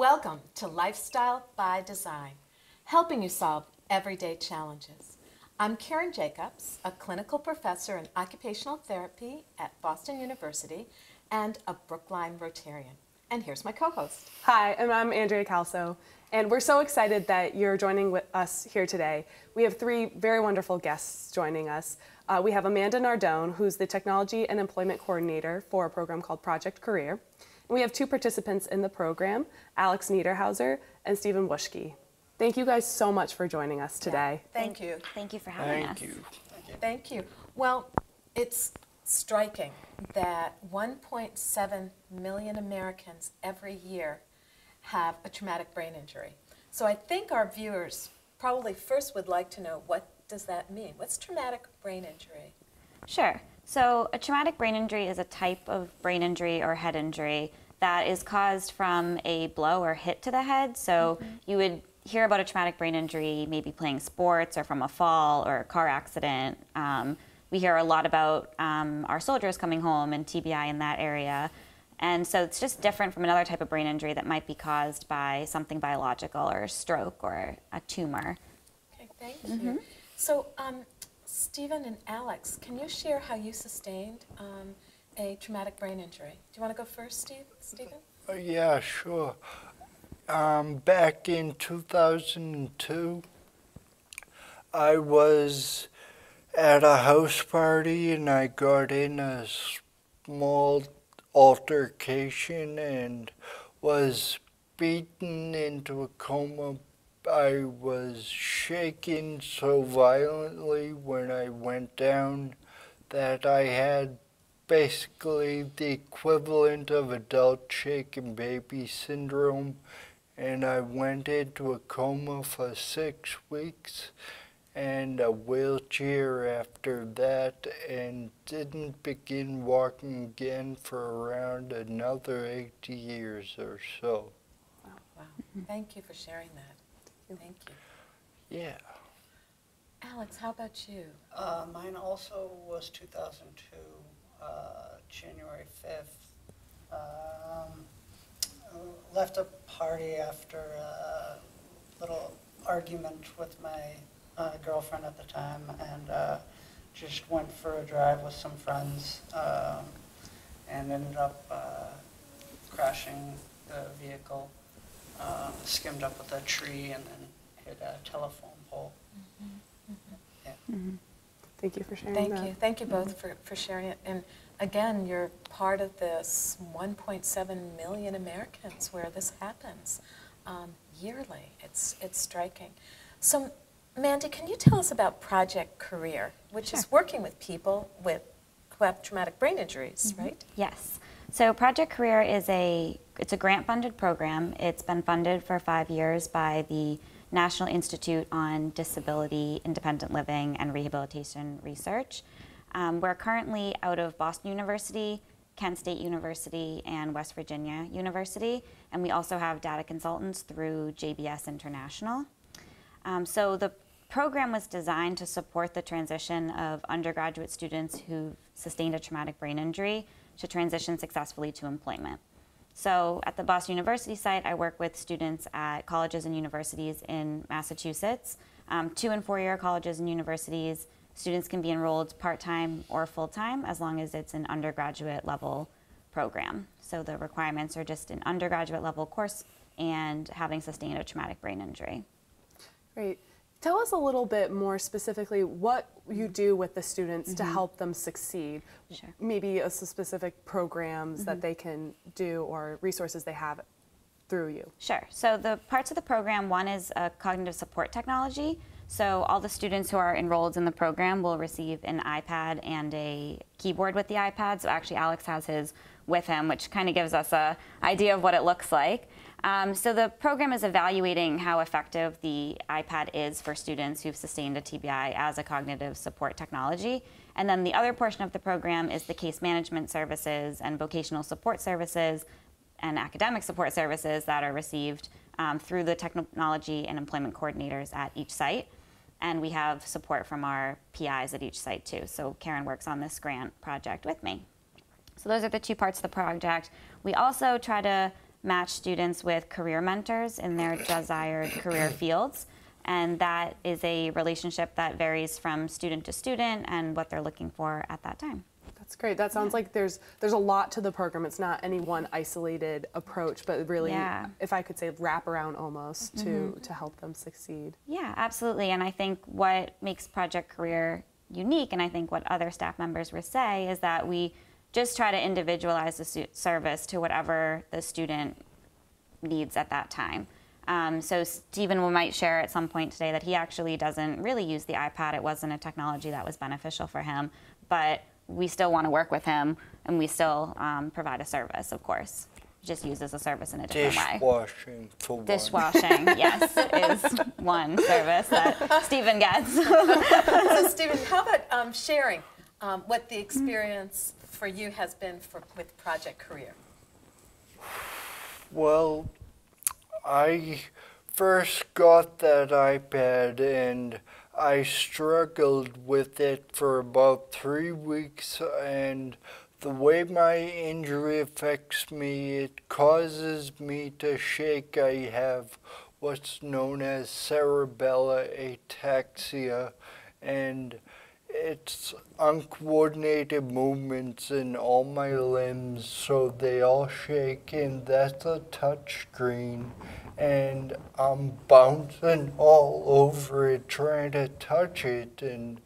Welcome to Lifestyle by Design, helping you solve everyday challenges. I'm Karen Jacobs, a clinical professor in occupational therapy at Boston University and a Brookline Rotarian. And here's my co-host. Hi, and I'm Andrea Calso, and we're so excited that you're joining with us here today. We have three very wonderful guests joining us. We have Amanda Nardone, who's the Technology and Employment Coordinator for a program called Project Career. And we have two participants in the program, Alex Niederhauser and Stephen Buschke. Thank you guys so much for joining us today. Thank you. Thank you for having us. Thank you. Well, it's striking that 1.7 million Americans every year have a traumatic brain injury. So I think our viewers probably first would like to know, what does that mean? What's traumatic brain injury? Sure. So a traumatic brain injury is a type of brain injury or head injury that is caused from a blow or hit to the head. So you would hear about a traumatic brain injury maybe playing sports or from a fall or a car accident. We hear a lot about our soldiers coming home and TBI in that area. And so it's just different from another type of brain injury that might be caused by something biological or a stroke or a tumor. Okay, thank you. So, Stephen and Alex, can you share how you sustained a traumatic brain injury? Do you want to go first, Stephen? Yeah, sure. Back in 2002, I was at a house party and I got in a small altercation and was beaten into a coma. I was shaken so violently when I went down that I had basically the equivalent of adult shaken baby syndrome, and I went into a coma for 6 weeks and a wheelchair after that, and didn't begin walking again for around another 8 years or so. Oh, wow. Thank you for sharing that. Thank you. Yeah. Alex, how about you? Mine also was 2002, January 5th. Left a party after a little argument with my girlfriend at the time, and just went for a drive with some friends, and ended up crashing the vehicle. Skimmed up with a tree and then hit a telephone pole. Yeah. Thank you for sharing Thank that. you. Thank you both for sharing it. And again, you're part of this 1.7 million Americans where this happens yearly. It's striking. So, Mandy, can you tell us about Project Career, which is working with people who have traumatic brain injuries, right? Yes. So Project Career is it's a grant-funded program. It's been funded for 5 years by the National Institute on Disability, Independent Living, and Rehabilitation Research. We're currently out of Boston University, Kent State University, and West Virginia University, and we also have data consultants through JBS International. So the program was designed to support the transition of undergraduate students who've sustained a traumatic brain injury to transition successfully to employment. So at the Boston University site, I work with students at colleges and universities in Massachusetts. 2- and 4-year colleges and universities, students can be enrolled part-time or full-time as long as it's an undergraduate level program. So the requirements are just an undergraduate level course and having sustained a traumatic brain injury. Great. Tell us a little bit more specifically what you do with the students to help them succeed. Sure. Maybe specific programs that they can do or resources they have through you. Sure. So the parts of the program, one is a cognitive support technology. So all the students who are enrolled in the program will receive an iPad and a keyboard with the iPad. So actually Alex has his with him, which kind of gives us an idea of what it looks like. So the program is evaluating how effective the iPad is for students who've sustained a TBI as a cognitive support technology. And then the other portion of the program is the case management services and vocational support services and academic support services that are received through the technology and employment coordinators at each site. And we have support from our PIs at each site too. So Karen works on this grant project with me. So those are the two parts of the project. We also try to match students with career mentors in their desired career fields. And that is a relationship that varies from student to student and what they're looking for at that time. That's great. That sounds like there's a lot to the program. It's not any one isolated approach, but really, if I could say, wrap around almost to help them succeed. Yeah, absolutely. And I think what makes Project Career unique, and I think what other staff members will say, is that we just try to individualize the service to whatever the student needs at that time. So Stephen might share at some point today that he actually doesn't really use the iPad. It wasn't a technology that was beneficial for him, but we still want to work with him, and we still provide a service, of course. Just uses a service in a different way. Dishwashing for one. Dishwashing, yes, is one service that Stephen gets. So Stephen, how about sharing what the experience for you has been with Project Career? Well, I first got that iPad and I struggled with it for about 3 weeks, and the way my injury affects me, it causes me to shake. I have what's known as cerebellar ataxia, and it's uncoordinated movements in all my limbs, so they all shake, and that's a touch screen, and I'm bouncing all over it trying to touch it, and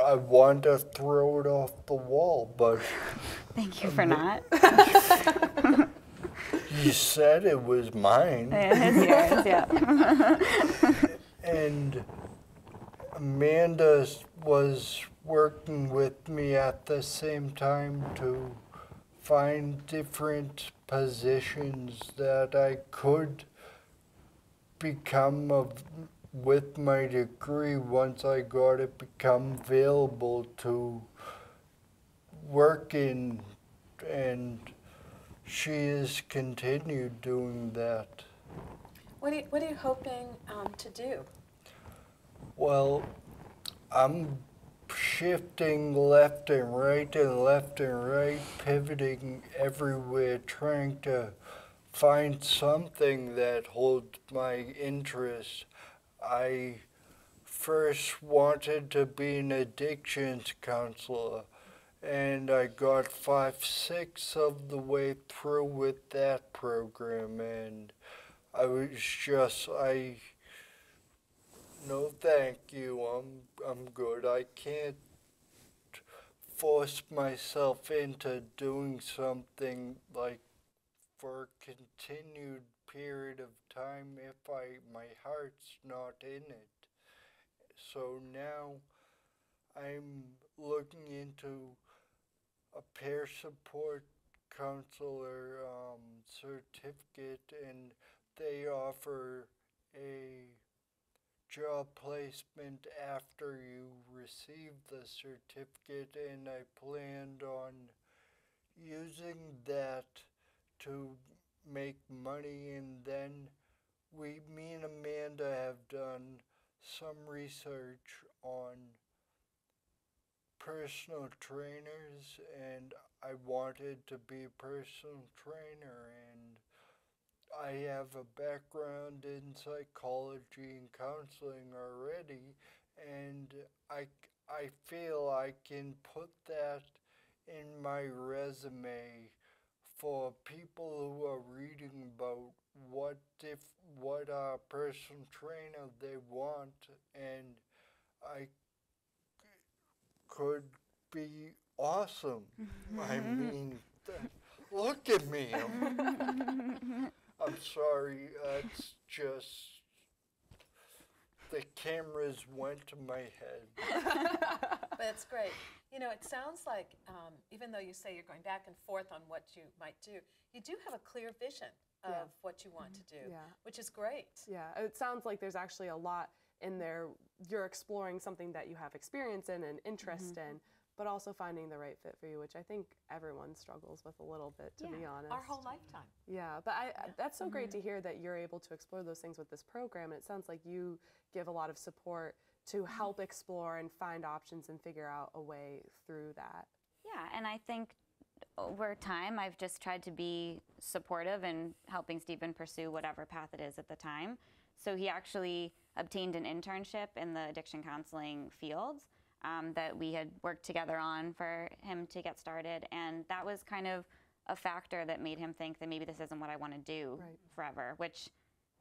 I want to throw it off the wall, but... Thank you for not. You said it was mine. It's yours, yeah. And Amanda was working with me at the same time to find different positions that I could become with my degree once I got it become available to work in, and she has continued doing that. What are you hoping to do? Well, I'm shifting left and right and left and right, pivoting everywhere, trying to find something that holds my interest. I first wanted to be an addictions counselor, and I got 5/6 of the way through with that program, and no thank you, I'm good. I can't force myself into doing something like for a continued period of time if my heart's not in it. So now I'm looking into a peer support counselor certificate, and they offer a job placement after you receive the certificate, and I planned on using that to make money, and then me and Amanda have done some research on personal trainers, and I wanted to be a personal trainer, and I have a background in psychology and counseling already, and I feel I can put that in my resume for people who are reading about what personal trainer they want, and I could be awesome. I mean, look at me. I'm sorry, it's just the cameras went to my head. But it's great. You know, it sounds like, even though you say you're going back and forth on what you might do, you do have a clear vision of what you want to do, which is great. Yeah, it sounds like there's actually a lot in there. You're exploring something that you have experience in and interest in, but also finding the right fit for you, which I think everyone struggles with a little bit, to be honest. Our whole lifetime. Yeah, but that's so great to hear that you're able to explore those things with this program. And it sounds like you give a lot of support to help explore and find options and figure out a way through that. Yeah, and I think over time, I've just tried to be supportive and helping Stephen pursue whatever path it is at the time. So he actually obtained an internship in the addiction counseling field that we had worked together on for him to get started. And that was kind of a factor that made him think that maybe this isn't what I want to do forever, which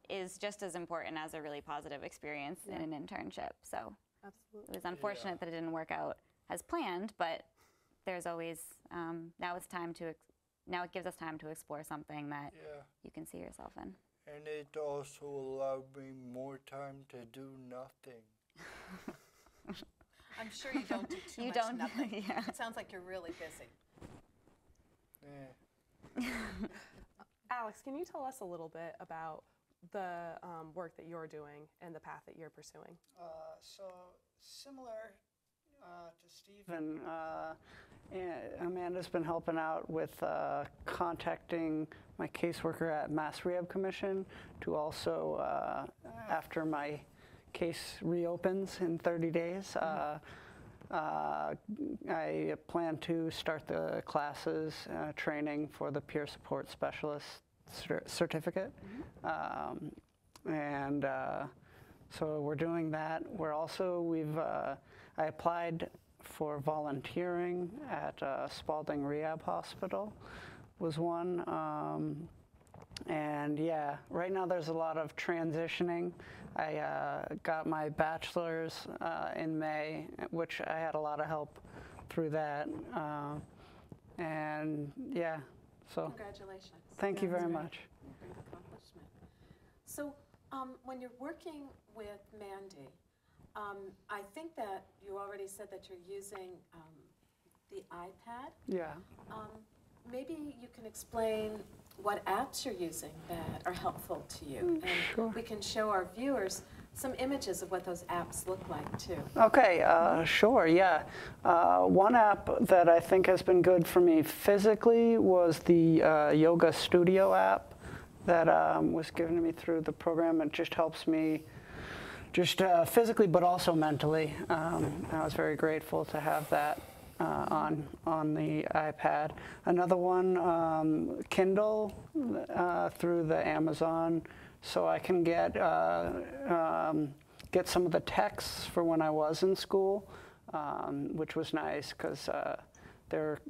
is just as important as a really positive experience in an internship. So Absolutely. it was unfortunate that it didn't work out as planned, but there's always, now it gives us time to explore something that you can see yourself in. And it also allowed me more time to do nothing. I'm sure you don't do too You much don't, nothing. yeah. It sounds like you're really busy. Alex, can you tell us a little bit about the work that you're doing and the path that you're pursuing? So similar to Stephen, Amanda's been helping out with contacting my caseworker at Mass Rehab Commission to also, after my case reopens in 30 days, I plan to start the classes, training for the peer support specialist certificate. So we're doing that. We're also, I applied for volunteering at Spalding Rehab Hospital was one. And yeah, right now there's a lot of transitioning. I got my bachelor's in May, which I had a lot of help through that. And yeah, so. Congratulations. Thank you That's very great. much. Great accomplishment. So when you're working with Mandy, I think that you already said that you're using the iPad. Yeah. Maybe you can explain what apps you're using that are helpful to you. And Sure. we can show our viewers some images of what those apps look like too. Okay, sure, yeah. One app that I think has been good for me physically was the Yoga Studio app that was given to me through the program. It just helps me just physically but also mentally. I was very grateful to have that on the iPad. Another one, Kindle through the Amazon, so I can get some of the texts for when I was in school, which was nice because they're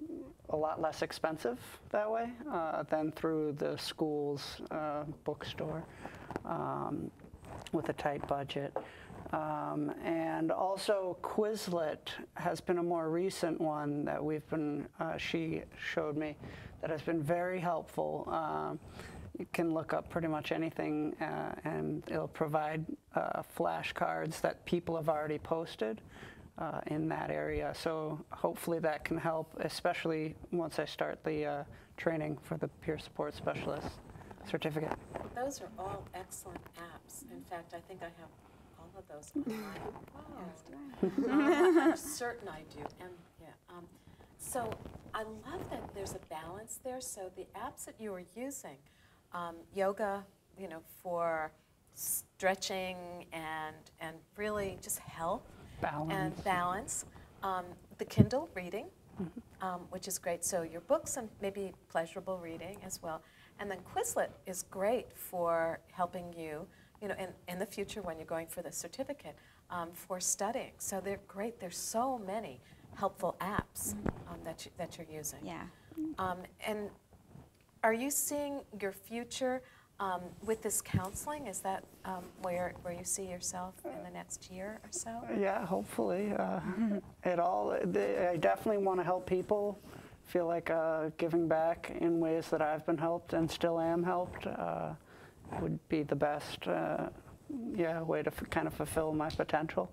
a lot less expensive that way than through the school's bookstore with a tight budget. And also Quizlet has been a more recent one that we've been, she showed me, that has been very helpful. You can look up pretty much anything and it'll provide flashcards that people have already posted in that area. So hopefully that can help, especially once I start the training for the peer support specialist certificate. Those are all excellent apps. In fact, I think I have all of those on my phone. I'm certain I do. And yeah. So I love that there's a balance there. So the apps that you are using, yoga, you know, for stretching and really just health and balance. The Kindle reading, which is great. So your books and maybe pleasurable reading as well. And then Quizlet is great for helping you, you know, in the future when you're going for the certificate, for studying. So they're great. There's so many helpful apps that you're using. Yeah. And are you seeing your future with this counseling? Is that where you see yourself in the next year or so? Yeah, hopefully. I definitely want to help people. Feel like giving back in ways that I've been helped and still am helped would be the best way to kind of fulfill my potential.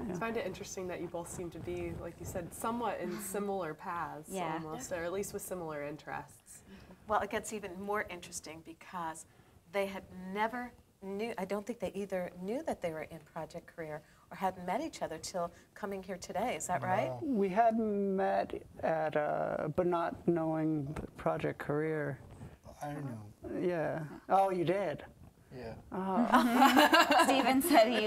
I find it interesting that you both seem to be, like you said, somewhat in similar paths, almost, or at least with similar interests. Well, it gets even more interesting because they had never knew, I don't think they either knew that they were in Project Career or hadn't met each other till coming here today. Is that right? We had met at, but not knowing Project Career. I know. Yeah. Oh, you did? Yeah. Steven said he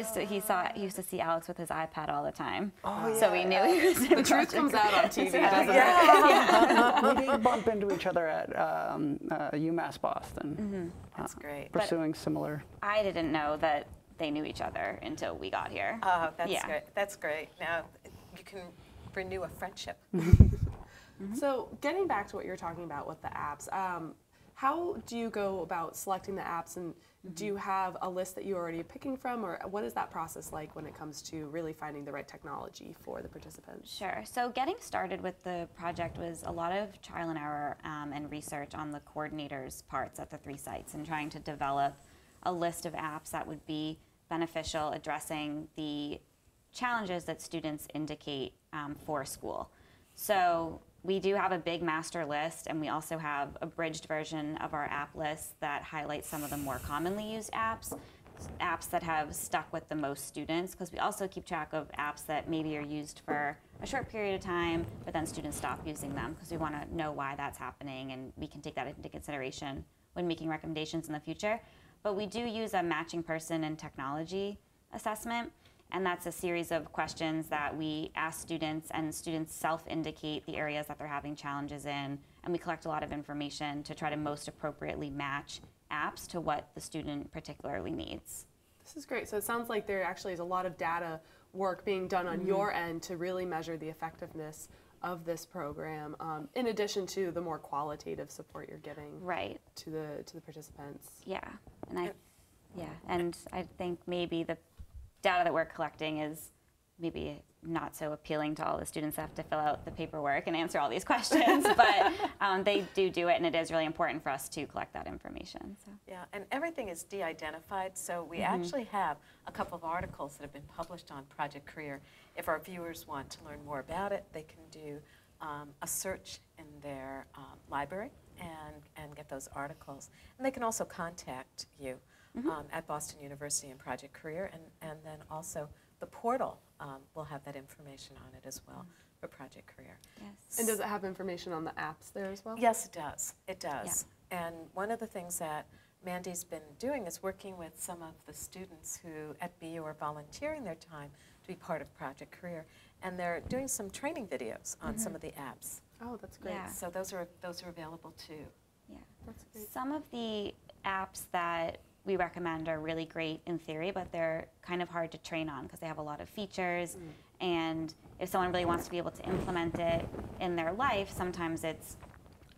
used to see Alex with his iPad all the time. Oh, So we knew he was in The truth comes out on TV, doesn't it? We did bump into each other at UMass Boston, That's great. pursuing similar. I didn't know that they knew each other until we got here. Oh, that's Yeah. great. That's great. Now you can renew a friendship. So getting back to what you're talking about with the apps, how do you go about selecting the apps, and do you have a list that you're already picking from, or what is that process like when it comes to really finding the right technology for the participants? Sure. So getting started with the project was a lot of trial and error and research on the coordinators' parts at the 3 sites, and trying to develop a list of apps that would be beneficial addressing the challenges that students indicate for school. So we do have a big master list, and we also have a bridged version of our app list that highlights some of the more commonly used apps that have stuck with the most students, because we also keep track of apps that maybe are used for a short period of time, but then students stop using them, because we want to know why that's happening, and we can take that into consideration when making recommendations in the future. But we do use a matching person and technology assessment, and that's a series of questions that we ask students, and students self-indicate the areas that they're having challenges in, and we collect a lot of information to try to most appropriately match apps to what the student particularly needs. This is great. So it sounds like there actually is a lot of data work being done on your end to really measure the effectiveness of this program, in addition to the more qualitative support you're giving Right. to the participants. Yeah. And I think maybe the data that we're collecting is maybe not so appealing to all the students that have to fill out the paperwork and answer all these questions, but they do it, and it is really important for us to collect that information. So. Yeah, and everything is de-identified, so we actually have a couple of articles that have been published on Project Career. If our viewers want to learn more about it, they can do a search in their library and get those articles. And they can also contact you at Boston University and Project Career, and then also the portal will have that information on it as well for Project Career. Yes. And does it have information on the apps there as well? Yes, it does. It does. And one of the things that Mandy's been doing is working with some of the students who at BU are volunteering their time to be part of Project Career, and they're doing some training videos on some of the apps. Oh, that's great. Yeah. So those are available too. Yeah. That's great. Some of the apps that we recommend are really great in theory, but they're kind of hard to train on because they have a lot of features. And if someone really wants to be able to implement it in their life, sometimes it's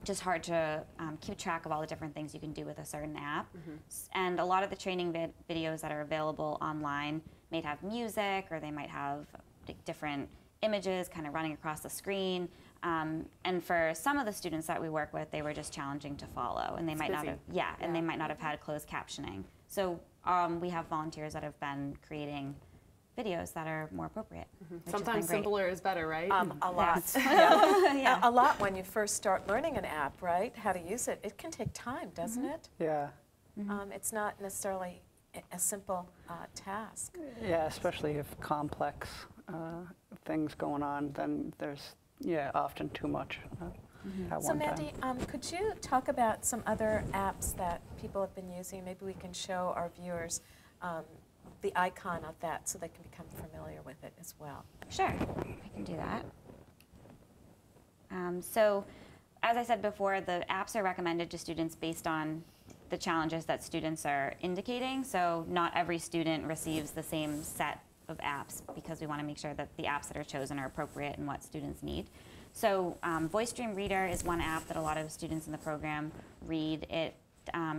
just hard to keep track of all the different things you can do with a certain app. And a lot of the training videos that are available online may have music, or they might have different images kind of running across the screen. And for some of the students that we work with, they were just challenging to follow, and they might not have, and they might not have had closed captioning. So we have volunteers that have been creating videos that are more appropriate. which has Sometimes been great. simpler is better, right? A lot. Yeah. A lot when you first start learning an app, right? How to use it. It can take time, doesn't it? Yeah. It's not necessarily a simple task. Yeah, especially if complex things going on, then there's often too much at So one Mandy, time. could you talk about some other apps that people have been using? Maybe we can show our viewers the icon of that so they can become familiar with it as well. Sure, I can do that. So, as I said before, the apps are recommended to students based on the challenges that students are indicating. So not every student receives the same set of apps, because we want to make sure that the apps that are chosen are appropriate and what students need. So Voice Dream Reader is one app that a lot of students in the program read. It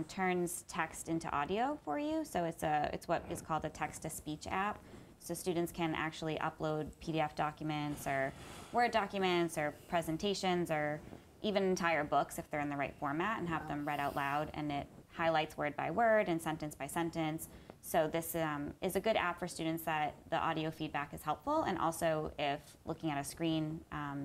turns text into audio for you. So it's what is called a text-to-speech app. So students can actually upload PDF documents or Word documents or presentations or even entire books if they're in the right format, and have them read out loud, and it highlights word by word and sentence by sentence. So this is a good app for students that the audio feedback is helpful, and also if looking at a screen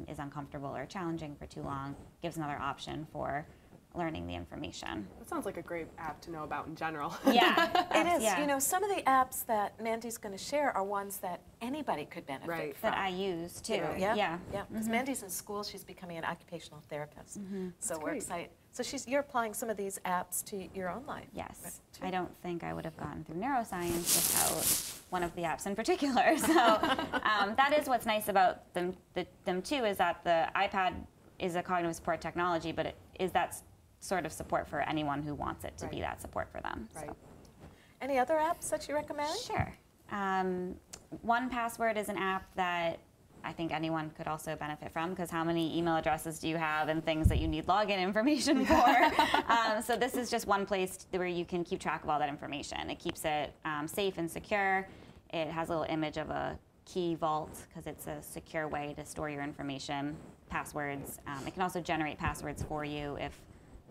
is uncomfortable or challenging for too long, gives another option for learning the information. That sounds like a great app to know about in general. Yeah, It is. Yeah. You know, some of the apps that Mandy's going to share are ones that anybody could benefit Right. from. That I use too. Yeah, Yeah. yeah. Because Mandy's in school, she's becoming an occupational therapist. So we're great. excited. So you're applying some of these apps to your own life. Yes, too. I don't think I would have gotten through neuroscience without one of the apps in particular. So that is what's nice about them too, is that the iPad is a cognitive support technology, but it is that sort of support for anyone who wants it to be Right. that support for them. Right. So. Any other apps that you recommend? Sure. 1Password is an app that I think anyone could also benefit from, because how many email addresses do you have and things that you need login information for? So this is just one place where you can keep track of all that information. It keeps it safe and secure. It has a little image of a key vault because it's a secure way to store your information, passwords. It can also generate passwords for you if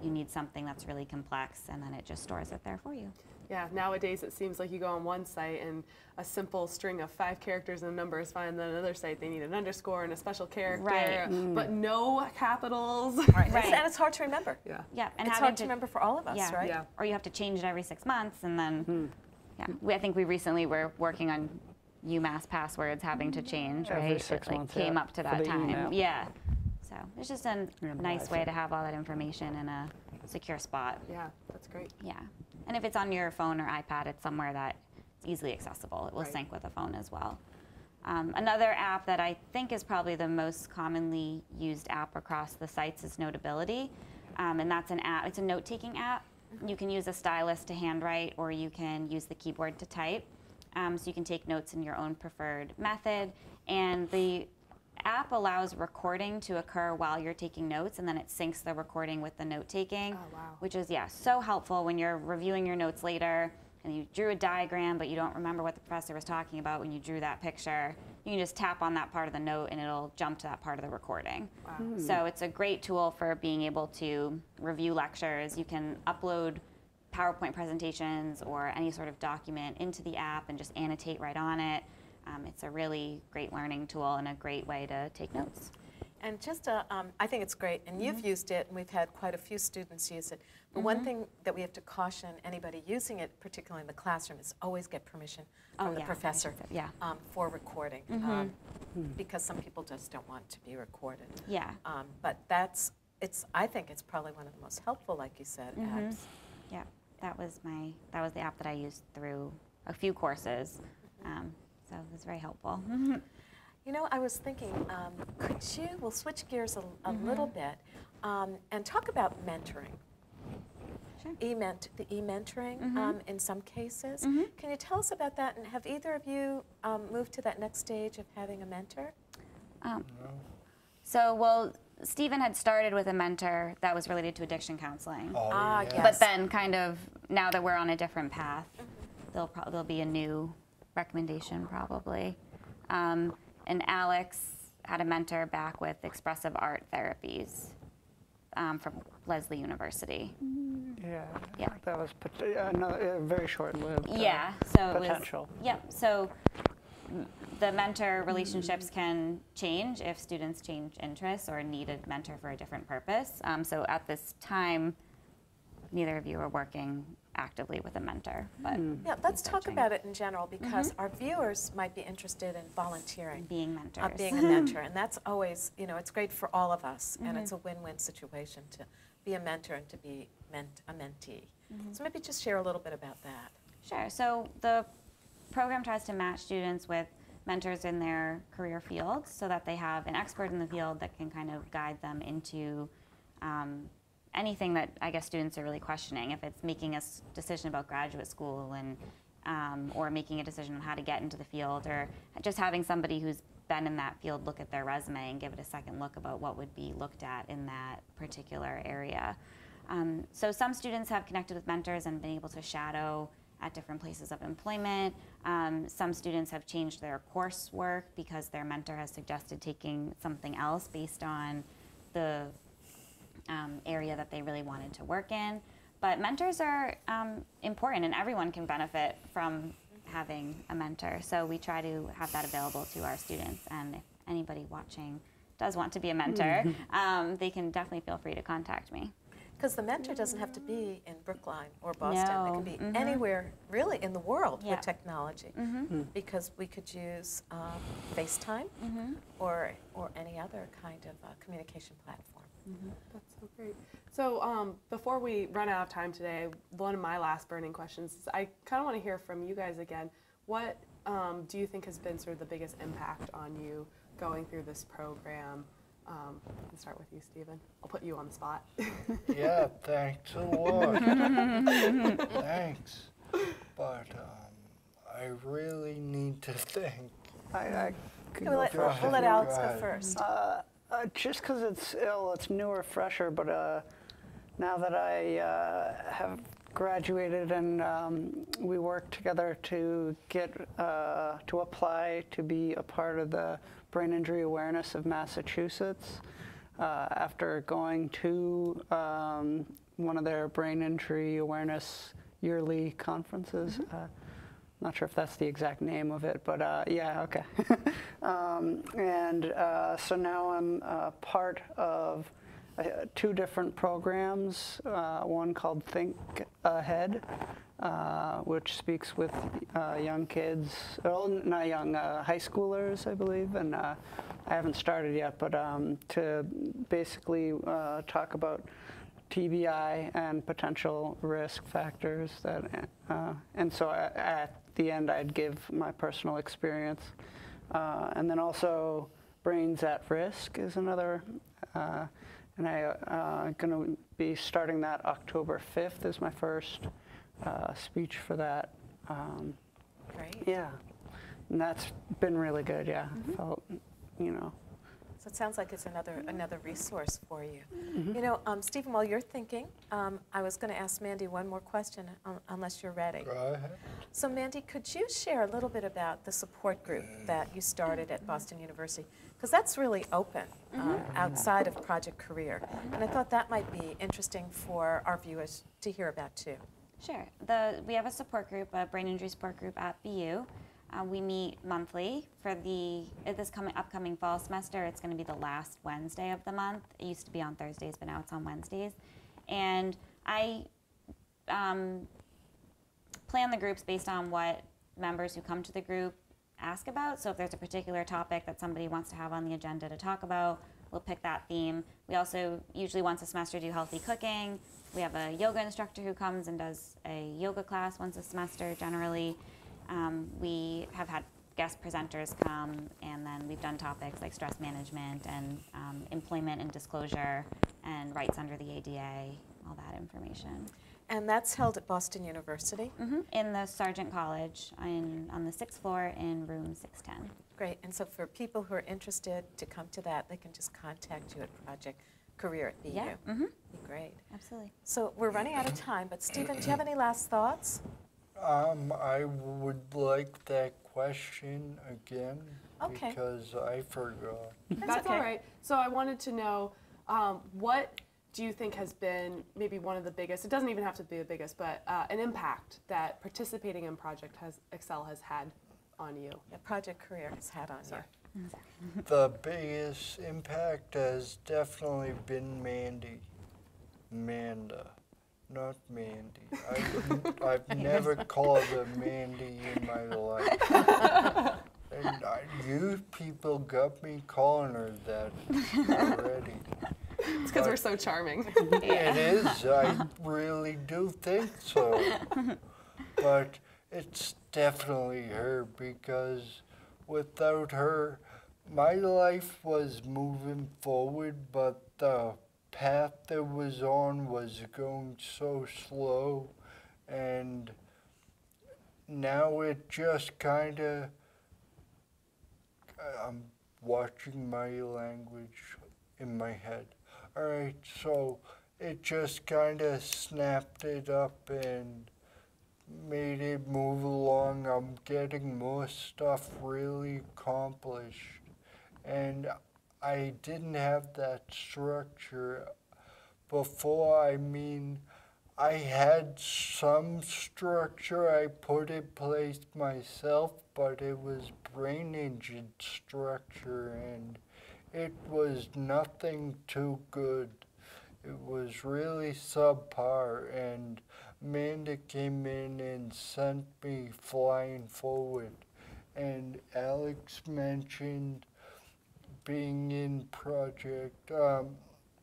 you need something that's really complex, and then it just stores it there for you. Yeah, nowadays it seems like you go on one site and a simple string of 5 characters and a number is fine. And then another site they need an underscore and a special character, Right. but no capitals. Right. Right. And it's hard to remember. Yeah. Yeah, and It's having hard to remember for all of us, Yeah. right? Yeah. Or you have to change it every 6 months, and then, I think we recently were working on UMass passwords having to change, Every right? 6 It months, came yeah, up to for that the time. email. Yeah. So it's just a Yeah, nice nice, way yeah. to have all that information in a secure spot. Yeah, that's great. Yeah. And if it's on your phone or iPad, it's somewhere that it's easily accessible. It will Right. sync with a phone as well. Another app that I think is probably the most commonly used app across the sites is Notability. And that's an app, it's a note-taking app. You can use a stylus to handwrite, or you can use the keyboard to type. So you can take notes in your own preferred method. And the app allows recording to occur while you're taking notes, and then it syncs the recording with the note-taking, Oh, wow. which is, so helpful when you're reviewing your notes later and you drew a diagram, but you don't remember what the professor was talking about when you drew that picture. You can just tap on that part of the note and it'll jump to that part of the recording. Wow. So it's a great tool for being able to review lectures. You can upload PowerPoint presentations or any sort of document into the app and just annotate right on it. It's a really great learning tool and a great way to take notes. And just, I think it's great, and you've used it, and we've had quite a few students use it. But one thing that we have to caution anybody using it, particularly in the classroom, is always get permission from Oh, the yeah, professor yeah. for recording, because some people just don't want to be recorded. Yeah. But I think it's probably one of the most helpful, like you said, apps. Yeah, that was the app that I used through a few courses. So it was very helpful. You know, I was thinking, we'll switch gears a little bit and talk about mentoring. Sure. The e-mentoring in some cases. Can you tell us about that? And have either of you moved to that next stage of having a mentor? Stephen had started with a mentor that was related to addiction counseling. Oh, Ah, yeah. yes. But then kind of, now that we're on a different path, there'll be a new recommendation probably. And Alex had a mentor back with expressive art therapies from Leslie University. Yeah, Yeah. that was another very short-lived Yeah, so it was. potential. Yep, so the mentor relationships can change if students change interests or need a mentor for a different purpose. So at this time, neither of you are working actively with a mentor, but Yeah, let's talk change. about it in general because our viewers might be interested in volunteering. being mentors. Being a mentor, and that's always, it's great for all of us, and it's a win-win situation to be a mentor and to be a mentee. So maybe just share a little bit about that. Sure. So the program tries to match students with mentors in their career fields so that they have an expert in the field that can kind of guide them into anything that I guess students are really questioning. If it's making a decision about graduate school and or making a decision on how to get into the field, or just having somebody who's been in that field look at their resume and give it a second look about what would be looked at in that particular area. So some students have connected with mentors and been able to shadow at different places of employment. Some students have changed their coursework because their mentor has suggested taking something else based on the area that they really wanted to work in. But mentors are important, and everyone can benefit from having a mentor. So we try to have that available to our students. And if anybody watching does want to be a mentor, they can definitely feel free to contact me. Because the mentor doesn't have to be in Brookline or Boston. It No. can be anywhere, really, in the world Yeah. with technology. Because we could use FaceTime or any other kind of communication platform. That's so great. So before we run out of time today, one of my last burning questions is I kind of want to hear from you guys again. What do you think has been sort of the biggest impact on you going through this program? I'll start with you, Stephen. I'll put you on the spot. Yeah, thanks a lot. Thanks. But I really need to think. I could We'll go let, first. we'll let Go Alex go ahead. first. Just because it's newer, fresher, but now that I have graduated and we worked together to get to apply to be a part of the Brain Injury Awareness of Massachusetts, after going to one of their brain injury awareness yearly conferences. Not sure if that's the exact name of it, but yeah, okay. So now I'm part of two different programs, one called Think Ahead, which speaks with young kids, well, not young, high schoolers, I believe, and I haven't started yet, but to basically talk about TBI and potential risk factors that, and so at the end I'd give my personal experience. And then also Brains at Risk is another, and I'm going to be starting that October 5th is my first speech for that. Great. Yeah, and that's been really good, yeah. Felt, you know. So it sounds like it's another resource for you. You know, Stephen, while you're thinking, I was going to ask Mandy one more question, unless you're ready. Go ahead. So Mandy, could you share a little bit about the support group that you started at Boston University? Because that's really open outside of Project Career. And I thought that might be interesting for our viewers to hear about too. Sure. We have a support group, a brain injury support group at BU. We meet monthly for this upcoming fall semester. It's going to be the last Wednesday of the month. It used to be on Thursdays, but now it's on Wednesdays. And I plan the groups based on what members who come to the group ask about. So if there's a particular topic that somebody wants to have on the agenda to talk about, we'll pick that theme. We also usually once a semester do healthy cooking. We have a yoga instructor who comes and does a yoga class once a semester generally. We have had guest presenters come, and then we've done topics like stress management and employment and disclosure and rights under the ADA, all that information. And that's held at Boston University. In the Sargent College on the 6th floor in room 610. Great. And so for people who are interested to come to that, they can just contact you at Project Career at BU. Yeah. Great. Absolutely. So we're running out of time, but Stephen, do you have any last thoughts? I would like that question again Okay. because I forgot. That's okay. all right. So I wanted to know, what do you think has been maybe one of the biggest, it doesn't even have to be the biggest, but an impact that participating in Project Excel has had on you? Yeah, Project Career has had on Sorry. you. The biggest impact has definitely been Amanda, not Mandy. I've never called her Mandy in my life. And you people got me calling her that already. It's because we're so charming. It is. I really do think so. But it's definitely her because without her, my life was moving forward, but the path that was on was going so slow. And now it just kind of, I'm watching my language in my head. All right, so it just kind of snapped it up and made it move along. I'm getting more stuff really accomplished. And I didn't have that structure before. I mean, I had some structure I put in place myself, but it was brain injured structure and it was nothing too good. it was really subpar, and Amanda came in and sent me flying forward. And Alex mentioned being in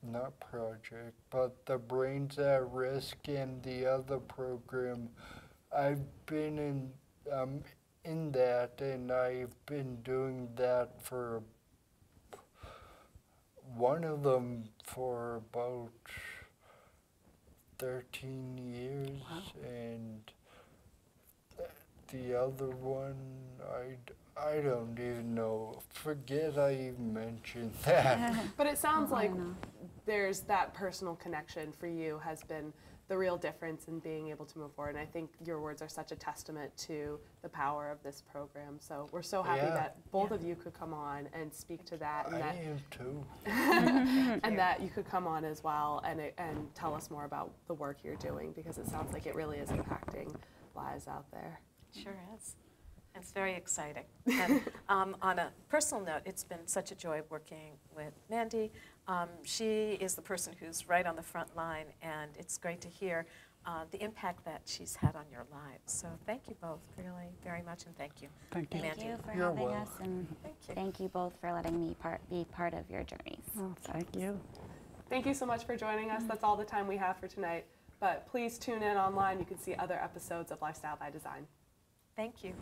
not project, but the Brains at Risk and the other program. I've been in that, and I've been doing that for one of them for about 13 years, and the other one, I don't even know. Forget I even mentioned that. But it sounds like there's that personal connection for you has been the real difference in being able to move forward. And I think your words are such a testament to the power of this program. So we're so happy Yeah. that both of you could come on and speak to that, and I that am too. and that you could come on as well and tell us more about the work you're doing, because it sounds like it really is impacting lives out there. Sure is. It's very exciting. And on a personal note, it's been such a joy working with Mandy. She is the person who's right on the front line, and it's great to hear the impact that she's had on your lives. So thank you both really very much, and thank you. Thank you. Thank Mandy. you for You're having welcome. us, and Thank you. thank you both for letting me be part of your journeys. Oh, thank you. Thank you so much for joining us. That's all the time we have for tonight. But please tune in online. You can see other episodes of Lifestyle by Design. Thank you.